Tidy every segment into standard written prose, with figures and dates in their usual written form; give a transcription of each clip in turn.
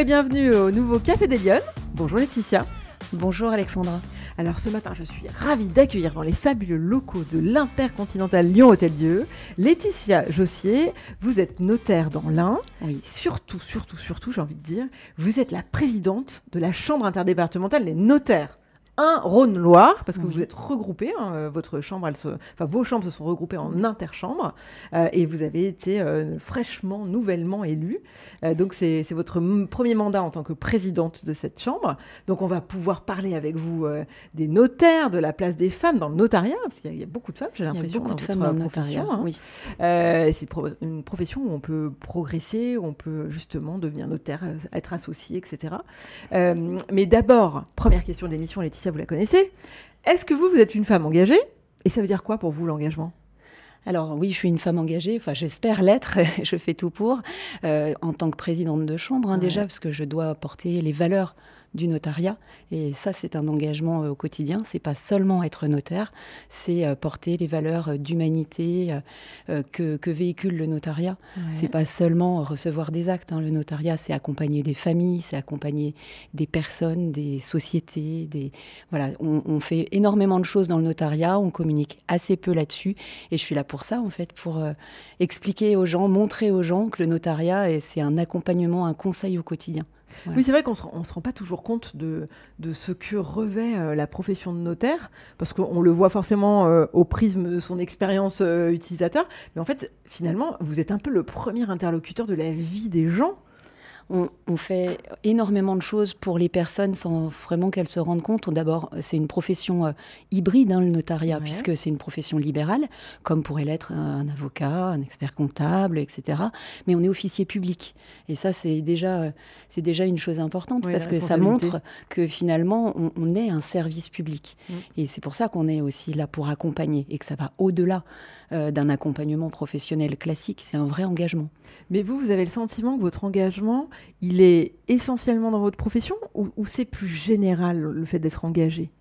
et bienvenue au nouveau Café des Lyonnes. Bonjour Laetitia. Bonjour Alexandra. Alors ce matin, je suis ravie d'accueillir dans les fabuleux locaux de l'Intercontinental Lyon Hôtel-Dieu Laetitia Jossier. Vous êtes notaire dans l'Ain. Oui. Surtout, j'ai envie de dire, vous êtes la présidente de la Chambre interdépartementale des notaires. Rhône-Loire, parce que vous êtes regroupés, votre chambre, vos chambres se sont regroupées en interchambres, et vous avez été fraîchement, nouvellement élue. Donc c'est votre premier mandat en tant que présidente de cette chambre. Donc on va pouvoir parler avec vous des notaires, de la place des femmes dans le notariat, parce qu'il y a beaucoup de femmes, j'ai l'impression. Il y a beaucoup de femmes dans le notariat, oui. C'est une profession où on peut progresser, où on peut justement devenir notaire, être associé, etc. Mais d'abord, première question de l'émission, Laetitia, vous la connaissez. Est-ce que vous êtes une femme engagée? Et ça veut dire quoi pour vous, l'engagement? Alors oui, je suis une femme engagée, enfin j'espère l'être, je fais tout pour, en tant que présidente de chambre déjà, parce que je dois porter les valeurs du notariat. Et ça, c'est un engagement au quotidien. C'est pas seulement être notaire, c'est porter les valeurs d'humanité que véhicule le notariat. C'est pas seulement recevoir des actes. Le notariat, c'est accompagner des familles, c'est accompagner des personnes, des sociétés. Voilà, on fait énormément de choses dans le notariat. On communique assez peu là-dessus. Et je suis là pour ça, en fait, pour expliquer aux gens, montrer aux gens que le notariat, c'est un accompagnement, un conseil au quotidien. Voilà. Oui, c'est vrai qu'on ne se rend pas toujours compte de ce que revêt la profession de notaire, parce qu'on le voit forcément au prisme de son expérience utilisateur. Mais en fait, finalement, vous êtes un peu le premier interlocuteur de la vie des gens. On fait énormément de choses pour les personnes sans vraiment qu'elles se rendent compte. D'abord, c'est une profession hybride, le notariat, puisque c'est une profession libérale, comme pourrait l'être un avocat, un expert comptable, etc. Mais on est officier public. Et ça, c'est déjà une chose importante, parce que ça montre que finalement, on est un service public. Et c'est pour ça qu'on est aussi là pour accompagner, et que ça va au-delà d'un accompagnement professionnel classique. C'est un vrai engagement. Mais vous avez le sentiment que votre engagement, il est essentiellement dans votre profession, ou c'est plus général, le fait d'être engagé?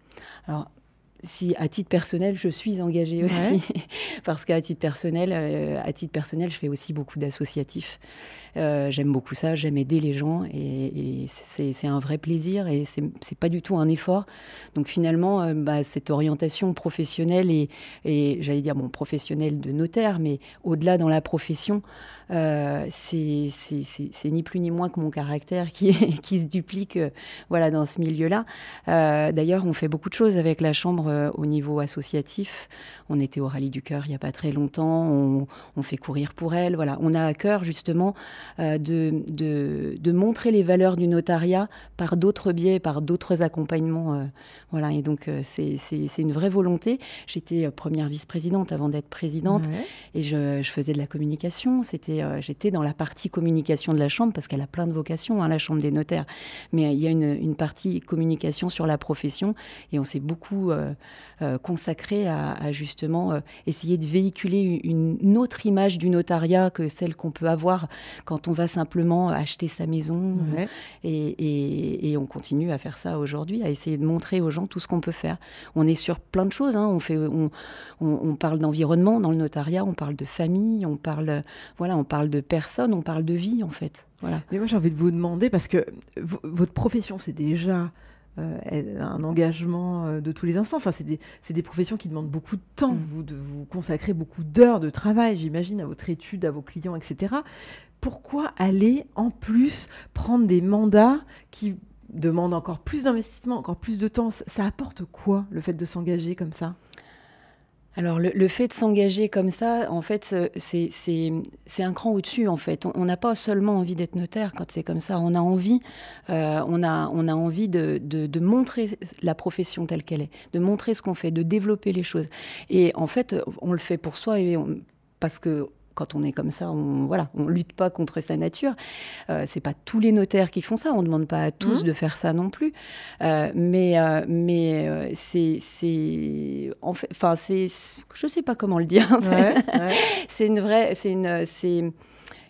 Alors, si à titre personnel, je suis engagée aussi, parce qu'à titre personnel, je fais aussi beaucoup d'associatifs. J'aime beaucoup ça, j'aime aider les gens, et c'est un vrai plaisir, et c'est pas du tout un effort. Donc finalement, cette orientation professionnelle et j'allais dire professionnelle de notaire, mais au-delà dans la profession, c'est ni plus ni moins que mon caractère qui se duplique dans ce milieu-là. D'ailleurs, on fait beaucoup de choses avec la Chambre au niveau associatif. On était au Rallye du Cœur il n'y a pas très longtemps, on fait courir pour elle. Voilà. On a à cœur justement de montrer les valeurs du notariat par d'autres biais, par d'autres accompagnements. Voilà. Et donc, c'est une vraie volonté. J'étais première vice-présidente avant d'être présidente, et je faisais de la communication. J'étais dans la partie communication de la Chambre, parce qu'elle a plein de vocations, la Chambre des notaires. Mais il y a une partie communication sur la profession, et on s'est beaucoup consacré à justement essayer de véhiculer une autre image du notariat que celle qu'on peut avoir quand on va simplement acheter sa maison. Et on continue à faire ça aujourd'hui, à essayer de montrer aux gens tout ce qu'on peut faire. On est sur plein de choses. On parle d'environnement dans le notariat, on parle de famille, on parle de personnes, on parle de vie, en fait. Voilà. Mais moi, j'ai envie de vous demander, parce que votre profession, c'est déjà un engagement de tous les instants. Enfin, c'est des professions qui demandent beaucoup de temps. Vous consacrez beaucoup d'heures de travail, j'imagine, à votre étude, à vos clients, etc. Pourquoi aller, en plus, prendre des mandats qui demandent encore plus d'investissement, encore plus de temps? Ça apporte quoi, le fait de s'engager comme ça? Alors, le fait de s'engager comme ça, en fait, c'est un cran au-dessus, en fait. On n'a pas seulement envie d'être notaire quand c'est comme ça. On a envie, de montrer la profession telle qu'elle est, de montrer ce qu'on fait, de développer les choses. Et en fait, on le fait pour soi, parce que quand on est comme ça, on lutte pas contre sa nature. C'est pas tous les notaires qui font ça. On demande pas à tous de faire ça non plus. Mais c'est, je sais pas comment le dire. En fait. C'est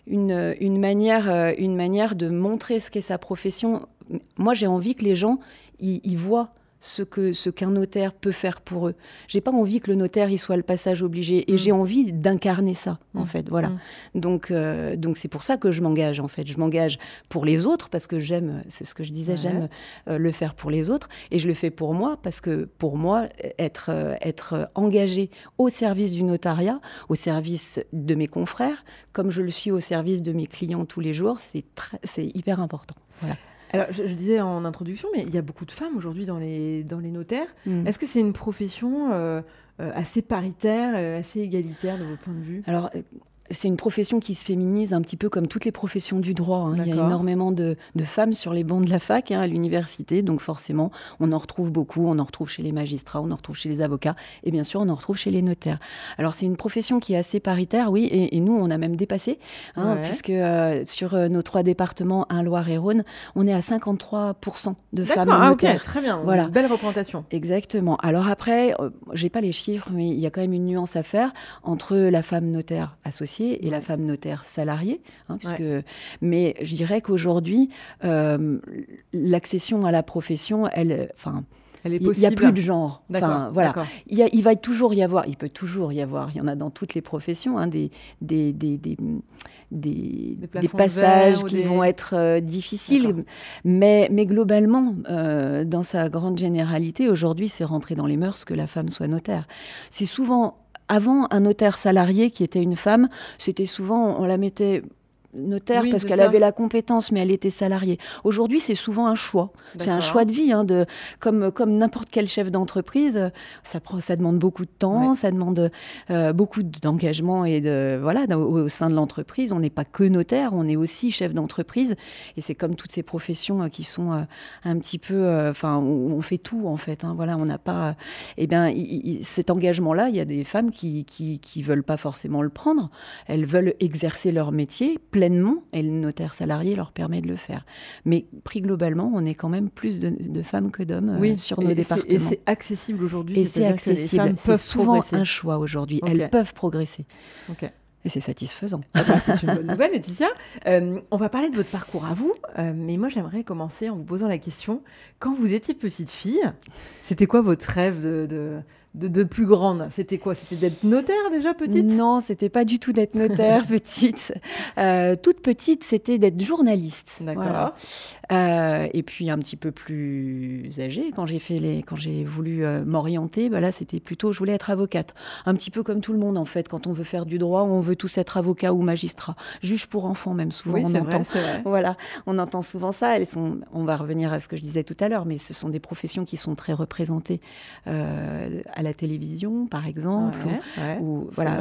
une manière de montrer ce qu'est sa profession. Moi, j'ai envie que les gens ils voient ce qu'un notaire peut faire pour eux. J'ai pas envie que le notaire il soit le passage obligé, et j'ai envie d'incarner ça en fait. Voilà. Donc c'est pour ça que je m'engage en fait. Je m'engage pour les autres parce que j'aime, c'est ce que je disais, j'aime le faire pour les autres, et je le fais pour moi parce que pour moi être engagé au service du notariat, au service de mes confrères, comme je le suis au service de mes clients tous les jours, c'est hyper important. Voilà. Alors, je disais en introduction, mais il y a beaucoup de femmes aujourd'hui dans les notaires. Est-ce que c'est une profession assez paritaire, assez égalitaire de votre point de vue? Alors, c'est une profession qui se féminise un petit peu comme toutes les professions du droit. Hein. Il y a énormément de femmes sur les bancs de la fac, à l'université, donc forcément, on en retrouve beaucoup. On en retrouve chez les magistrats, on en retrouve chez les avocats, et bien sûr, on en retrouve chez les notaires. Alors, c'est une profession qui est assez paritaire, oui, et nous, on a même dépassé, puisque sur nos 3 départements, Loire-et-Rhône, on est à 53% de femmes notaires. Ok, très bien, voilà. Une belle représentation. Exactement. Alors après, j'ai pas les chiffres, mais il y a quand même une nuance à faire entre la femme notaire associée et la femme notaire salariée. Mais je dirais qu'aujourd'hui, l'accession à la profession, il n'y a plus de genre. Voilà. Il va toujours y avoir, il peut toujours y avoir, il y en a dans toutes les professions, des passages qui vont être difficiles. Mais globalement, dans sa grande généralité, aujourd'hui, c'est rentré dans les mœurs que la femme soit notaire. C'est souvent... Avant, un notaire salarié qui était une femme, c'était souvent, on la mettait notaire parce qu'elle avait la compétence, mais elle était salariée. Aujourd'hui, c'est souvent un choix. C'est un choix de vie, comme n'importe quel chef d'entreprise. Ça demande beaucoup de temps, ça demande beaucoup d'engagement et au sein de l'entreprise. On n'est pas que notaire, on est aussi chef d'entreprise. Et c'est comme toutes ces professions qui sont un petit peu, où on fait tout en fait. On n'a pas. Cet engagement-là, il y a des femmes qui veulent pas forcément le prendre. Elles veulent exercer leur métier pleinement, et le notaire salarié leur permet de le faire. Mais pris globalement, on est quand même plus de femmes que d'hommes sur nos départements. Et c'est accessible aujourd'hui. Et c'est accessible. C'est souvent un choix aujourd'hui. Elles peuvent progresser. Et c'est satisfaisant. C'est une bonne nouvelle, Laetitia. On va parler de votre parcours à vous, mais moi j'aimerais commencer en vous posant la question. Quand vous étiez petite fille, c'était quoi votre rêve de plus grande? C'était quoi? C'était d'être notaire déjà petite? Non, c'était pas du tout d'être notaire petite. Toute petite, c'était d'être journaliste. D'accord. Et puis un petit peu plus âgée, quand j'ai voulu m'orienter, là c'était plutôt, je voulais être avocate. Un petit peu comme tout le monde en fait, quand on veut faire du droit, on veut tous être avocat ou magistrat. Juge pour enfants même souvent, oui, on entend. C'est vrai. Voilà, on entend souvent ça. On va revenir à ce que je disais tout à l'heure, mais ce sont des professions qui sont très représentées à la télévision, par exemple,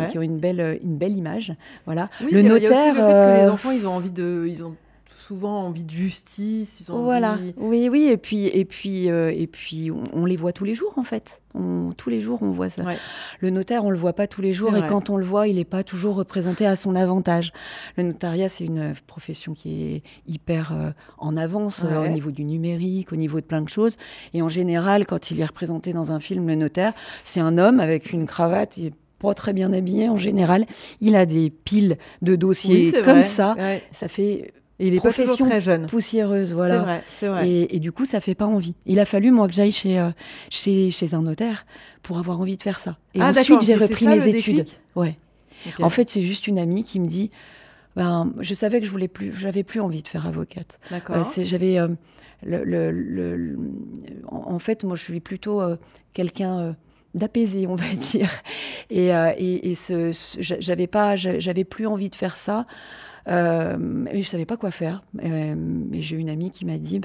qui ont une belle image. Voilà. Oui, le notaire, il y a aussi le fait que les enfants, ils ont souvent envie de justice. Oui. Et puis, on les voit tous les jours en fait. Tous les jours, on voit ça. Le notaire, on le voit pas tous les jours, et quand on le voit, il n'est pas toujours représenté à son avantage. Le notariat, c'est une profession qui est hyper en avance au niveau du numérique, au niveau de plein de choses. Et en général, quand il est représenté dans un film, le notaire, c'est un homme avec une cravate. Pas très bien habillé en général. Il a des piles de dossiers comme ça. Ça fait... Et il est pas toujours très jeune. Poussiéreuse, voilà. C'est vrai. Et du coup, ça fait pas envie. Il a fallu, moi, que j'aille chez un notaire pour avoir envie de faire ça. Et ensuite, j'ai repris mes études. En fait, c'est juste une amie qui me dit, je savais que j'avais plus envie de faire avocate. D'accord. En fait, moi, je suis plutôt quelqu'un d'apaisé, on va dire. Et j'avais plus envie de faire ça. Mais je savais pas quoi faire. Mais j'ai une amie qui m'a dit,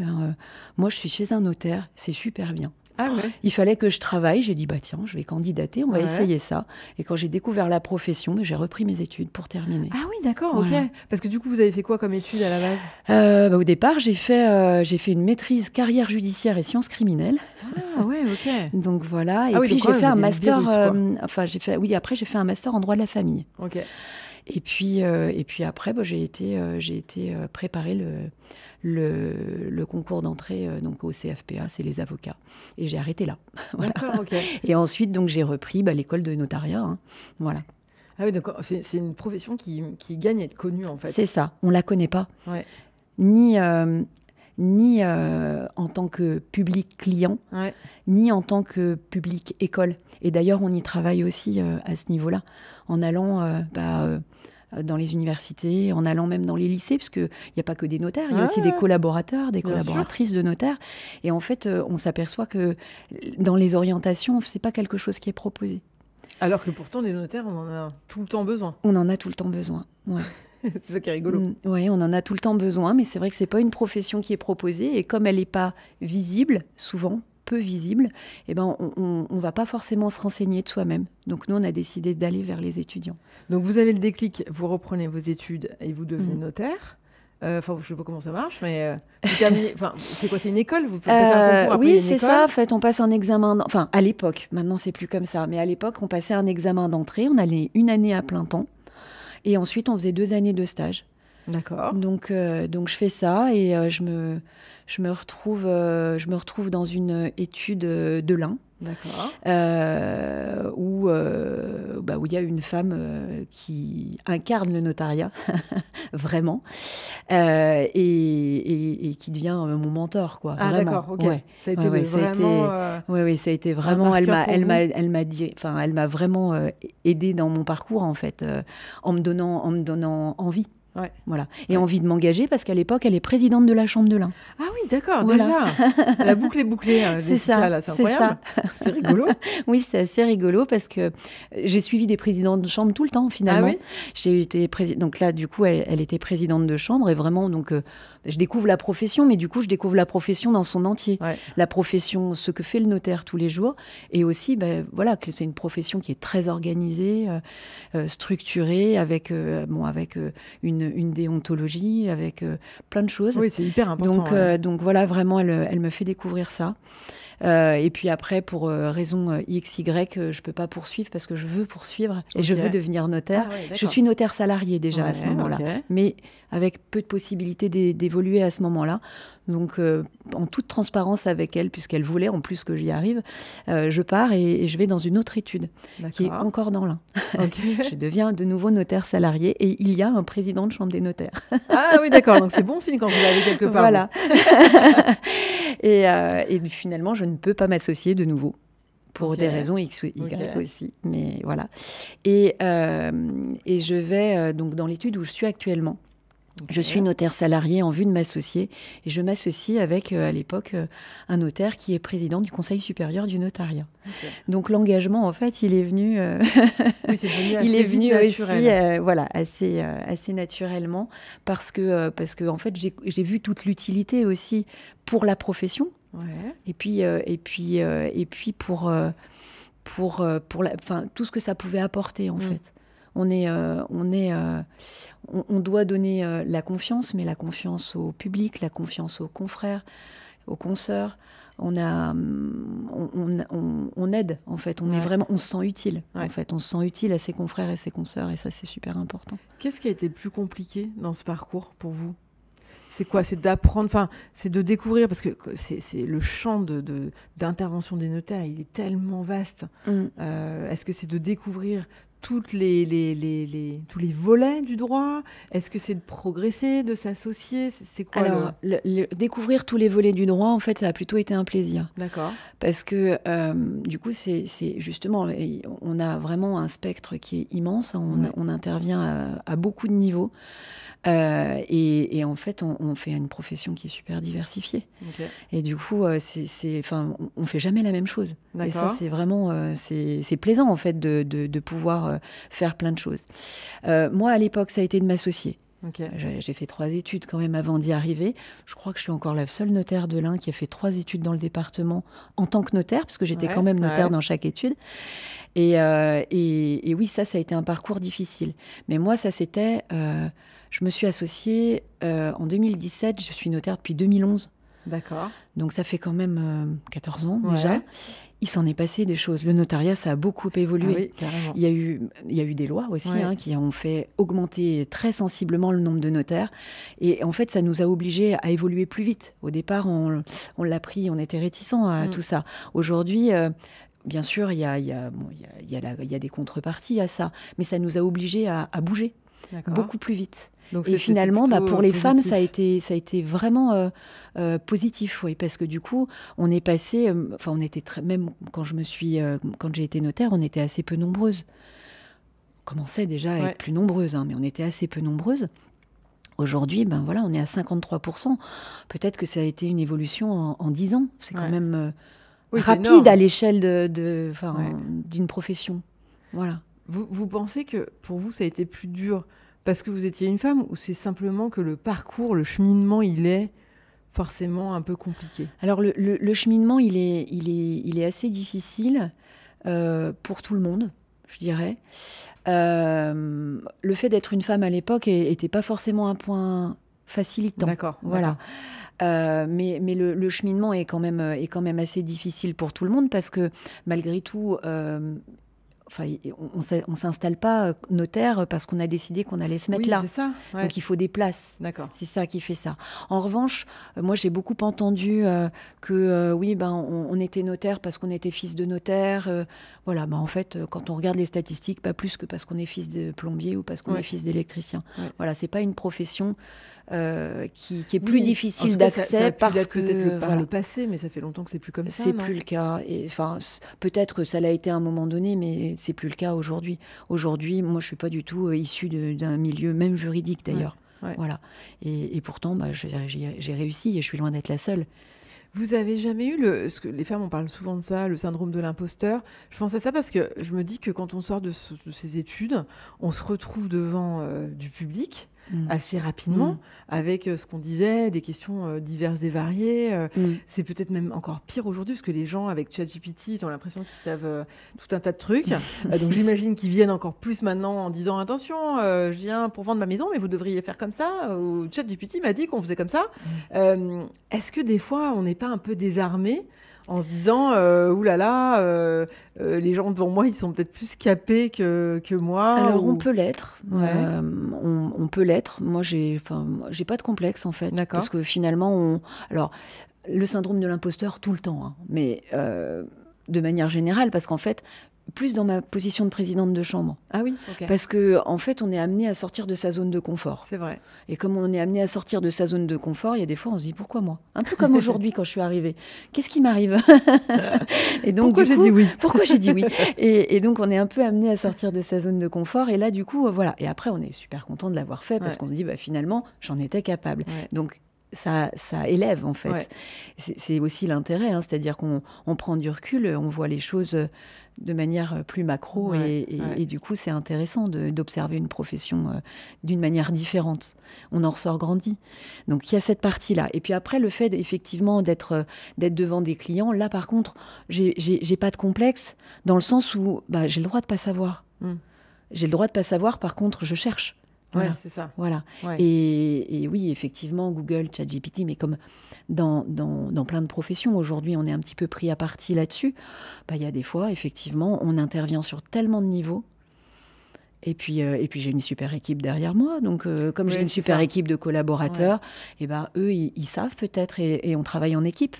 moi je suis chez un notaire, c'est super bien. Ah ouais. Il fallait que je travaille. J'ai dit, tiens, je vais candidater, on va essayer ça. Et quand j'ai découvert la profession, j'ai repris mes études pour terminer. Ah oui, d'accord, ok. Parce que du coup, vous avez fait quoi comme études à la base? Au départ, j'ai fait une maîtrise carrière judiciaire et sciences criminelles. Ah ouais, ok. Donc voilà. Et puis j'ai fait un master. Après j'ai fait un master en droit de la famille. Ok. Et puis après, j'ai été préparer le concours d'entrée donc au CFPA, c'est les avocats. Et j'ai arrêté là. Voilà. D'accord, ok. Et ensuite, donc, j'ai repris l'école de notariat. Voilà. Ah oui, d'accord. C'est une profession qui gagne à être connue, en fait. C'est ça. On ne la connaît pas. Ouais. ni en tant que public client, ni en tant que public école. Et d'ailleurs, on y travaille aussi à ce niveau-là, en allant dans les universités, en allant même dans les lycées, parce qu'il n'y a pas que des notaires, il y a aussi des collaborateurs, des collaboratrices de notaires. Et en fait, on s'aperçoit que dans les orientations, ce n'est pas quelque chose qui est proposé. Alors que pourtant, les notaires, on en a tout le temps besoin. On en a tout le temps besoin, ouais. C'est ça qui est rigolo. Oui, on en a tout le temps besoin, mais c'est vrai que ce n'est pas une profession qui est proposée. Et comme elle n'est pas visible, souvent peu visible, eh ben, on ne va pas forcément se renseigner de soi-même. Donc nous, on a décidé d'aller vers les étudiants. Donc vous avez le déclic, vous reprenez vos études et vous devenez notaire. Enfin, je ne sais pas comment ça marche, mais vous terminez. Enfin, c'est quoi? C'est une école? Vous faites passer un concours? Oui, c'est ça. En fait, on passe un examen. Enfin, à l'époque, maintenant, c'est plus comme ça. Mais à l'époque, on passait un examen d'entrée. On allait 1 année à plein temps. Et ensuite, on faisait 2 années de stage. D'accord. Donc je fais ça et je me retrouve dans une étude de l'Ain. D'accord. Où il y a une femme qui incarne le notariat, vraiment, et qui devient mon mentor, quoi. Ah, vraiment. D'accord, ok. Ouais. Ça a été vraiment... Oui, ça a été vraiment... Elle m'a vraiment aidée dans mon parcours, en fait, en me donnant envie. Ouais. Voilà. Et envie de m'engager parce qu'à l'époque, elle est présidente de la Chambre de l'Ain. Ah oui, d'accord, déjà. La boucle est bouclée. C'est ça, là, c'est incroyable. C'est rigolo. Oui, c'est assez rigolo parce que j'ai suivi des présidents de chambre tout le temps, finalement. Ah oui. J'ai été donc là, du coup, elle était présidente de chambre et vraiment, donc, je découvre la profession, mais du coup, je découvre la profession dans son entier. Ouais. La profession, ce que fait le notaire tous les jours. Et aussi, voilà, que c'est une profession qui est très organisée, structurée, avec une déontologie, avec plein de choses. Oui, c'est hyper important. Donc voilà, vraiment, elle me fait découvrir ça. Et puis après, pour raison X, Y, je ne peux pas poursuivre parce que je veux poursuivre et je veux devenir notaire. Ah, ouais, je suis notaire salarié déjà à ce moment-là, mais avec peu de possibilités d'évoluer à ce moment-là. Donc, en toute transparence avec elle, puisqu'elle voulait en plus que j'y arrive, je pars et je vais dans une autre étude qui est encore dans l'Ain. Je deviens de nouveau notaire salarié et il y a un président de chambre des notaires. Ah oui, d'accord. Donc, c'est bon signe quand vous l'avez quelque part. Voilà. Et finalement, je ne peux pas m'associer de nouveau. Pour des raisons X ou Y aussi. Mais voilà. Et je vais donc dans l'étude où je suis actuellement. Je suis notaire salarié en vue de m'associer et je m'associe avec, à l'époque, un notaire qui est président du Conseil supérieur du notariat. Donc l'engagement, en fait, il est venu, oui, c'est devenu assez vite aussi, voilà, assez naturellement parce que en fait, j'ai vu toute l'utilité aussi pour la profession. Ouais. Et puis pour tout ce que ça pouvait apporter, en fait. On doit donner la confiance, mais la confiance au public, la confiance aux confrères, aux consoeurs. On aide, en fait. On se sent utile, en fait. On se sent utile à ses confrères et ses consoeurs, et ça, c'est super important. Qu'est-ce qui a été le plus compliqué dans ce parcours pour vous ? C'est quoi? C'est d'apprendre, enfin, c'est de découvrir, parce que c'est le champ d'intervention des notaires, il est tellement vaste. Est-ce que c'est de découvrir tous les volets du droit? Est-ce que c'est de progresser, de s'associer? C'est quoi? Alors, découvrir tous les volets du droit, en fait, ça a plutôt été un plaisir. D'accord. Parce que, du coup, c'est justement, on a vraiment un spectre qui est immense. On intervient à beaucoup de niveaux. Et en fait, on fait une profession qui est super diversifiée. Okay. Et du coup, on ne fait jamais la même chose. D'accord. Et ça, c'est vraiment c'est plaisant, en fait, de pouvoir faire plein de choses. Moi, à l'époque, ça a été de m'associer. Okay. J'ai fait 3 études quand même avant d'y arriver. Je crois que je suis encore la seule notaire de l'Ain qui a fait 3 études dans le département en tant que notaire, parce que j'étais quand même notaire dans chaque étude. Et oui, ça a été un parcours difficile. Mais moi, ça c'était... je me suis associée en 2017. Je suis notaire depuis 2011. D'accord. Donc ça fait quand même 14 ans déjà. Il s'en est passé des choses. Le notariat, ça a beaucoup évolué. Ah oui, carrément. Il y a eu des lois aussi qui ont fait augmenter très sensiblement le nombre de notaires. Et en fait, ça nous a obligés à évoluer plus vite. Au départ, on l'a pris, on était réticents à tout ça. Aujourd'hui... bien sûr, il y a des contreparties à ça, mais ça nous a obligés à bouger. beaucoup plus vite. Donc et finalement, pour les femmes, ça a été vraiment positif, oui, parce que du coup, on est passé, on était même quand j'ai été notaire, on était assez peu nombreuses. On commençait déjà à être plus nombreuses, mais on était assez peu nombreuses. Aujourd'hui, on est à 53%. Peut-être que ça a été une évolution en 10 ans. C'est quand même rapide à l'échelle d'une profession. Voilà. Vous pensez que pour vous, ça a été plus dur parce que vous étiez une femme, ou c'est simplement que le parcours, le cheminement, il est forcément un peu compliqué? Alors le cheminement, il est assez difficile pour tout le monde, je dirais. Le fait d'être une femme à l'époque n'était pas forcément un point facilitant. D'accord. Voilà. Mais le cheminement est quand même assez difficile pour tout le monde parce que malgré tout, on s'installe pas notaire parce qu'on a décidé qu'on allait se mettre là. C'est ça. Ouais. Donc il faut des places. D'accord. C'est ça qui fait ça. En revanche, moi j'ai beaucoup entendu que on était notaire parce qu'on était fils de notaire. Voilà, en fait, quand on regarde les statistiques, pas plus que parce qu'on est fils de plombier ou parce qu'on est fils d'électricien. Ouais. Voilà, c'est pas une profession qui est plus difficile d'accès parce que peut-être par le passé, mais ça fait longtemps que c'est plus comme ça. C'est plus le cas. Et peut-être que ça l'a été à un moment donné, mais c'est plus le cas aujourd'hui. Aujourd'hui, moi, je suis pas du tout issue d'un milieu même juridique d'ailleurs. Ouais. Voilà. Et pourtant, j'ai réussi et je suis loin d'être la seule. Vous avez jamais eu ce que les femmes, on parle souvent de ça, le syndrome de l'imposteur. Je pense à ça parce que je me dis que quand on sort de ces études, on se retrouve devant du public assez rapidement, avec ce qu'on disait, des questions diverses et variées. C'est peut-être même encore pire aujourd'hui, parce que les gens, avec ChatGPT, ils ont l'impression qu'ils savent tout un tas de trucs. Donc j'imagine qu'ils viennent encore plus maintenant en disant « Attention, je viens pour vendre ma maison, mais vous devriez faire comme ça. » Ou « ChatGPT m'a dit qu'on faisait comme ça. » Est-ce que des fois, on n'est pas un peu désarmé en se disant les gens devant moi, ils sont peut-être plus capés que moi? Alors, on peut l'être. On peut l'être. Moi, j'ai pas de complexe, en fait. D'accord. Parce que finalement, alors, le syndrome de l'imposteur, tout le temps, mais de manière générale, parce qu'en fait, plus dans ma position de présidente de chambre. Ah oui, ok. Parce qu'en fait, on est amené à sortir de sa zone de confort. C'est vrai. Et comme on est amené à sortir de sa zone de confort, il y a des fois, on se dit, pourquoi moi? Un peu comme aujourd'hui, quand je suis arrivée. Qu'est-ce qui m'arrive? Et donc, pourquoi j'ai dit oui? Pourquoi j'ai dit oui? Et donc, on est un peu amené à sortir de sa zone de confort. Et là, du coup, voilà. Et après, on est super content de l'avoir fait parce qu'on se dit, finalement, j'en étais capable. Ouais. Donc, ça élève, en fait. Ouais. C'est aussi l'intérêt, c'est-à-dire qu'on prend du recul, on voit les choses de manière plus macro et du coup, c'est intéressant d'observer une profession d'une manière différente. On en ressort grandi. Donc, il y a cette partie-là. Et puis après, le fait, effectivement, d'être devant des clients, là, par contre, j'ai pas de complexe dans le sens où j'ai le droit de pas savoir. J'ai le droit de pas savoir, par contre, je cherche. Voilà. Ouais, c'est ça. Voilà. Ouais. Et oui, effectivement, Google, ChatGPT, mais comme dans plein de professions, aujourd'hui, on est un petit peu pris à partie là-dessus. Il y a des fois, effectivement, on intervient sur tellement de niveaux. Et puis j'ai une super équipe derrière moi. Donc, comme j'ai une super équipe de collaborateurs, eux, ils savent peut-être et on travaille en équipe.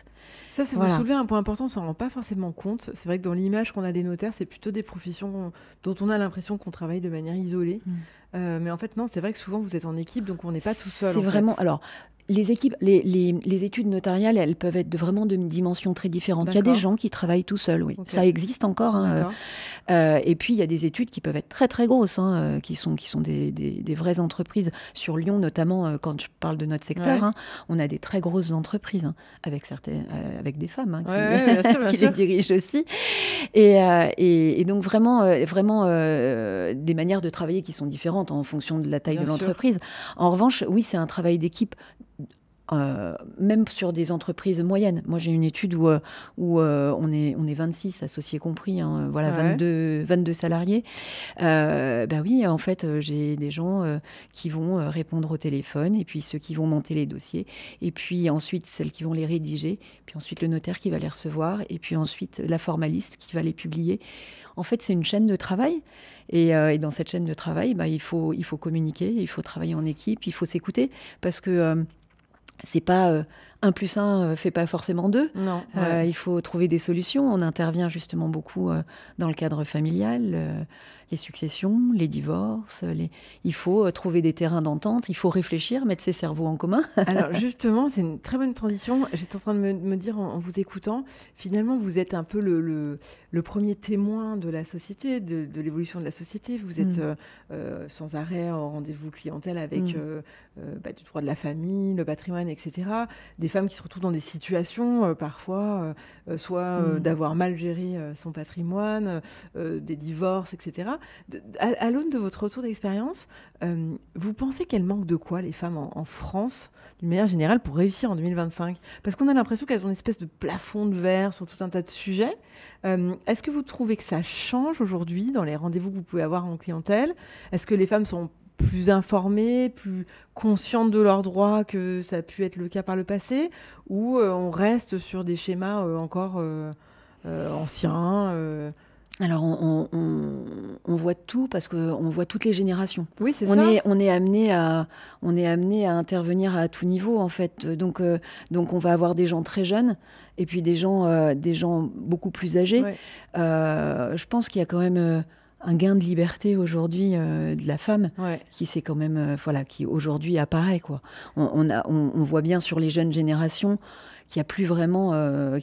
Ça, vous soulevez un point important, on s'en rend pas forcément compte. C'est vrai que dans l'image qu'on a des notaires, c'est plutôt des professions dont on a l'impression qu'on travaille de manière isolée. Mais en fait, non, c'est vrai que souvent, vous êtes en équipe, donc on n'est pas tout seul. C'est vraiment... Alors, les équipes, les études notariales, elles peuvent être vraiment de dimensions très différentes. Il y a des gens qui travaillent tout seuls, oui. Okay. Ça existe encore. Et puis, il y a des études qui peuvent être très, très grosses, qui sont des vraies entreprises. Sur Lyon, notamment, quand je parle de notre secteur, on a des très grosses entreprises, avec des femmes qui les dirigent aussi. Et donc, vraiment des manières de travailler qui sont différentes en fonction de la taille de l'entreprise. En revanche, oui, c'est un travail d'équipe. Même sur des entreprises moyennes. Moi, j'ai une étude où on est 26, associés compris, 22 salariés. Oui, en fait, j'ai des gens qui vont répondre au téléphone, et puis ceux qui vont monter les dossiers, et puis ensuite celles qui vont les rédiger, puis ensuite le notaire qui va les recevoir, et puis ensuite la formaliste qui va les publier. En fait, c'est une chaîne de travail. Et dans cette chaîne de travail, il faut communiquer, il faut travailler en équipe, il faut s'écouter, parce que c'est pas 1 + 1 fait pas forcément 2. Non, il faut trouver des solutions. On intervient justement beaucoup dans le cadre familial. les successions, les divorces. Il faut trouver des terrains d'entente, il faut réfléchir, mettre ses cerveaux en commun. Alors justement, c'est une très bonne transition. J'étais en train de me dire en vous écoutant, finalement, vous êtes un peu le premier témoin de la société, de l'évolution de la société. Vous êtes sans arrêt en rendez-vous clientèle avec du droit de la famille, le patrimoine, etc. Des femmes qui se retrouvent dans des situations, parfois, soit d'avoir mal géré son patrimoine, des divorces, etc. À l'aune de votre retour d'expérience, vous pensez qu'elles manquent de quoi, les femmes en France, d'une manière générale, pour réussir en 2025 ? Parce qu'on a l'impression qu'elles ont une espèce de plafond de verre sur tout un tas de sujets. Est-ce que vous trouvez que ça change aujourd'hui dans les rendez-vous que vous pouvez avoir en clientèle ? Est-ce que les femmes sont plus informées, plus conscientes de leurs droits que ça a pu être le cas par le passé ? Ou on reste sur des schémas encore anciens Alors, on voit tout parce qu'on voit toutes les générations. Oui, c'est on ça. On est amené à intervenir à tout niveau, en fait. Donc on va avoir des gens très jeunes et puis des gens beaucoup plus âgés. Ouais. Je pense qu'il y a quand même un gain de liberté aujourd'hui de la femme qui s'est quand même, qui aujourd'hui apparaît, quoi. On voit bien sur les jeunes générations qu'il n'y a plus vraiment,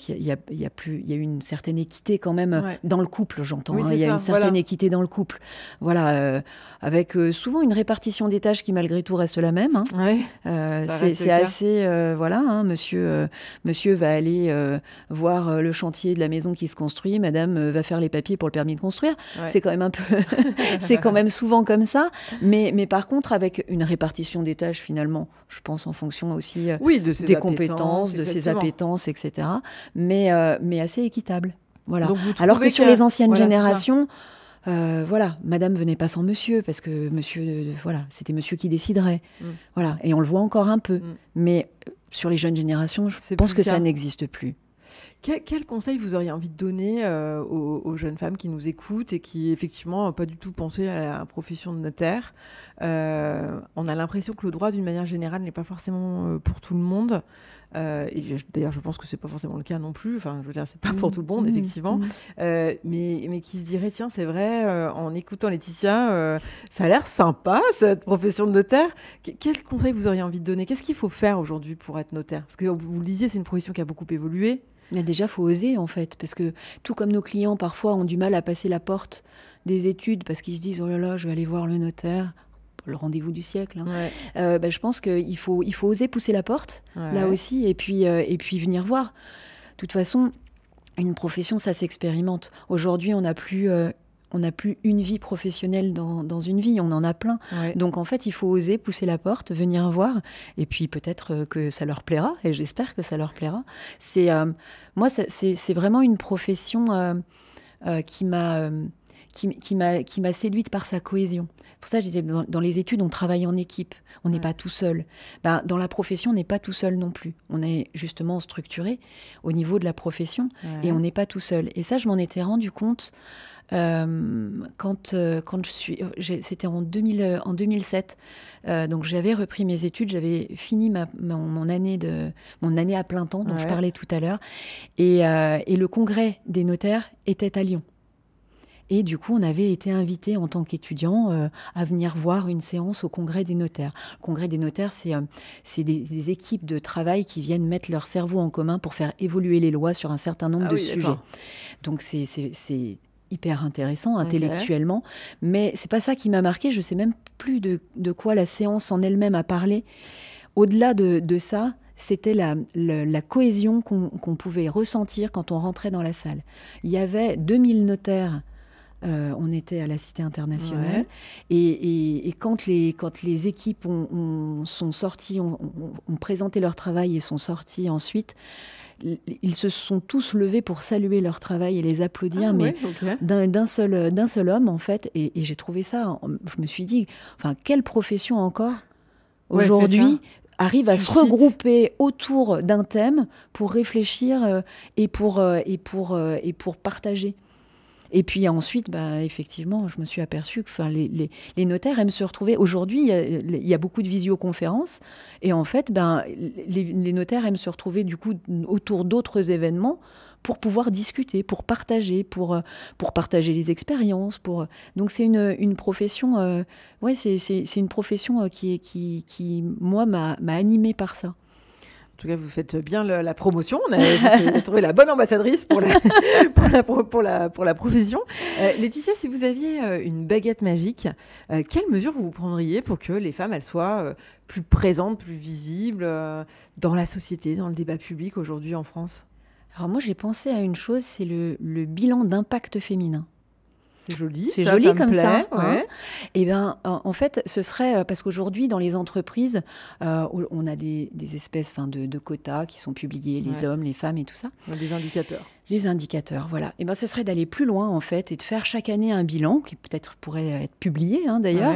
il y a une certaine équité quand même dans le couple, j'entends. Oui, il y a une certaine équité dans le couple. Voilà, avec souvent une répartition des tâches qui malgré tout reste la même. C'est assez, monsieur va aller voir le chantier de la maison qui se construit, madame va faire les papiers pour le permis de construire. Ouais. C'est quand même un peu, c'est quand même souvent comme ça. Mais par contre, avec une répartition des tâches finalement, je pense en fonction aussi des compétences, de ses appétences, etc. Mais assez équitable. Voilà. Alors que sur les anciennes générations, madame venait pas sans monsieur, parce que monsieur, c'était monsieur qui déciderait. Voilà. Et on le voit encore un peu. Mais sur les jeunes générations, je pense que ça n'existe plus. Quel conseil vous auriez envie de donner aux jeunes femmes qui nous écoutent et qui, effectivement, n'ont pas du tout pensé à la profession de notaire ? On a l'impression que le droit, d'une manière générale, n'est pas forcément pour tout le monde. Et d'ailleurs, je pense que ce n'est pas forcément le cas non plus. Enfin, je veux dire, ce n'est pas pour tout le monde, effectivement. Mais qui se dirait, tiens, c'est vrai, en écoutant Laetitia, ça a l'air sympa, cette profession de notaire. Quel conseil vous auriez envie de donner ? Qu'est-ce qu'il faut faire aujourd'hui pour être notaire ? Parce que vous le disiez, c'est une profession qui a beaucoup évolué. Mais déjà, il faut oser, en fait, parce que tout comme nos clients, parfois, ont du mal à passer la porte des études parce qu'ils se disent « Oh là là, je vais aller voir le notaire », le rendez-vous du siècle. Je pense qu'il faut oser pousser la porte, là aussi, et puis venir voir. De toute façon, une profession, ça s'expérimente. Aujourd'hui, on n'a plus une vie professionnelle dans une vie, on en a plein. Donc en fait, il faut oser pousser la porte, venir voir, et puis peut-être que ça leur plaira, et j'espère que ça leur plaira. Moi, c'est vraiment une profession qui m'a séduite par sa cohésion. Pour ça, je disais, dans les études, on travaille en équipe, on n'est pas tout seul. Dans la profession, on n'est pas tout seul non plus. On est justement structuré au niveau de la profession, et on n'est pas tout seul. Et ça, je m'en étais rendu compte quand c'était en 2007, donc j'avais repris mes études, j'avais fini mon année à plein temps dont je parlais tout à l'heure, et le congrès des notaires était à Lyon. Et du coup, on avait été invités en tant qu'étudiants à venir voir une séance au congrès des notaires. Le congrès des notaires, c'est des équipes de travail qui viennent mettre leur cerveau en commun pour faire évoluer les lois sur un certain nombre de sujets. D'accord. Donc c'est hyper intéressant intellectuellement, mais c'est pas ça qui m'a marqué. Je sais même plus de quoi la séance en elle-même a parlé. Au-delà de ça, c'était la cohésion qu'on pouvait ressentir quand on rentrait dans la salle. Il y avait 2000 notaires. On était à la Cité internationale et quand les équipes sont sorties, ont présenté leur travail et sont sortis ensuite, ils se sont tous levés pour saluer leur travail et les applaudir, d'un seul homme en fait. Et j'ai trouvé ça, je me suis dit, enfin, quelle profession encore aujourd'hui arrive à se regrouper autour d'un thème pour réfléchir et pour partager. Et puis ensuite, effectivement, je me suis aperçue que les notaires aiment se retrouver. Aujourd'hui, il y a beaucoup de visioconférences. Et en fait, les notaires aiment se retrouver du coup autour d'autres événements pour pouvoir discuter, pour partager les expériences. Donc c'est une profession, c'est une profession qui moi, m'a animée par ça. En tout cas, vous faites bien la promotion. Vous avez trouvé la bonne ambassadrice pour la profession. Laetitia, si vous aviez une baguette magique, quelles mesures vous prendriez pour que les femmes elles soient plus présentes, plus visibles dans la société, dans le débat public aujourd'hui en France? Alors moi, j'ai pensé à une chose, c'est le bilan d'impact féminin. C'est joli, c'est joli ça comme ça. Ouais. Et ben, en fait, ce serait parce qu'aujourd'hui, dans les entreprises, on a des espèces de quotas qui sont publiés, les hommes, les femmes et tout ça. Des indicateurs. Les indicateurs, voilà. Et ben, ça serait d'aller plus loin, en fait, et de faire chaque année un bilan, qui peut-être pourrait être publié, d'ailleurs,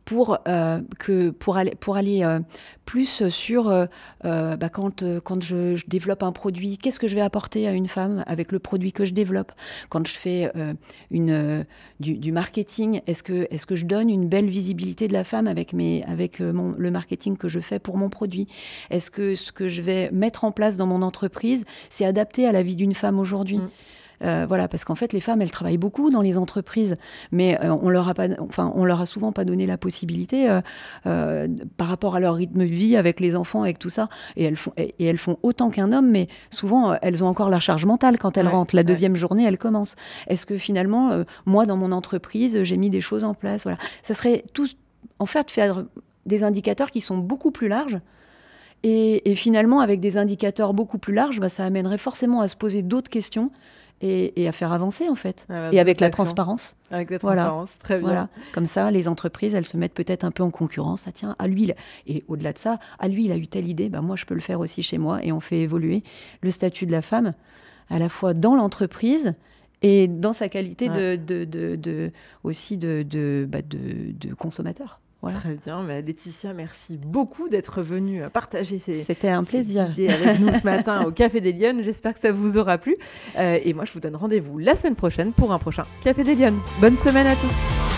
pour aller plus sur quand je développe un produit, qu'est-ce que je vais apporter à une femme avec le produit que je développe. Quand je fais du marketing, est-ce que je donne une belle visibilité de la femme avec le marketing que je fais pour mon produit? Est-ce que ce que je vais mettre en place dans mon entreprise, c'est adapté à la vie d'une femme aujourd'hui? Voilà, parce qu'en fait, les femmes, elles travaillent beaucoup dans les entreprises, mais on leur a souvent pas donné la possibilité par rapport à leur rythme de vie avec les enfants, avec tout ça, et elles font autant qu'un homme, mais souvent elles ont encore la charge mentale quand elles rentrent. La deuxième journée, elles commencent. Est-ce que finalement, moi, dans mon entreprise, j'ai mis des choses en place? Voilà, ça serait tout, en fait, faire des indicateurs qui sont beaucoup plus larges. Et finalement, avec des indicateurs beaucoup plus larges, ça amènerait forcément à se poser d'autres questions et à faire avancer, en fait. Et avec la transparence. Avec la transparence, très bien. Voilà. Comme ça, les entreprises, elles se mettent peut-être un peu en concurrence. Ah tiens, à lui, et au-delà de ça, à lui, il a eu telle idée, moi, je peux le faire aussi chez moi. Et on fait évoluer le statut de la femme, à la fois dans l'entreprise et dans sa qualité de consommateur. Voilà. Très bien. Laetitia, merci beaucoup d'être venue partager C'était un plaisir. Ces idées avec nous ce matin au Café des Lyonnes. J'espère que ça vous aura plu. Et moi, je vous donne rendez-vous la semaine prochaine pour un prochain Café des Lyonnes. Bonne semaine à tous.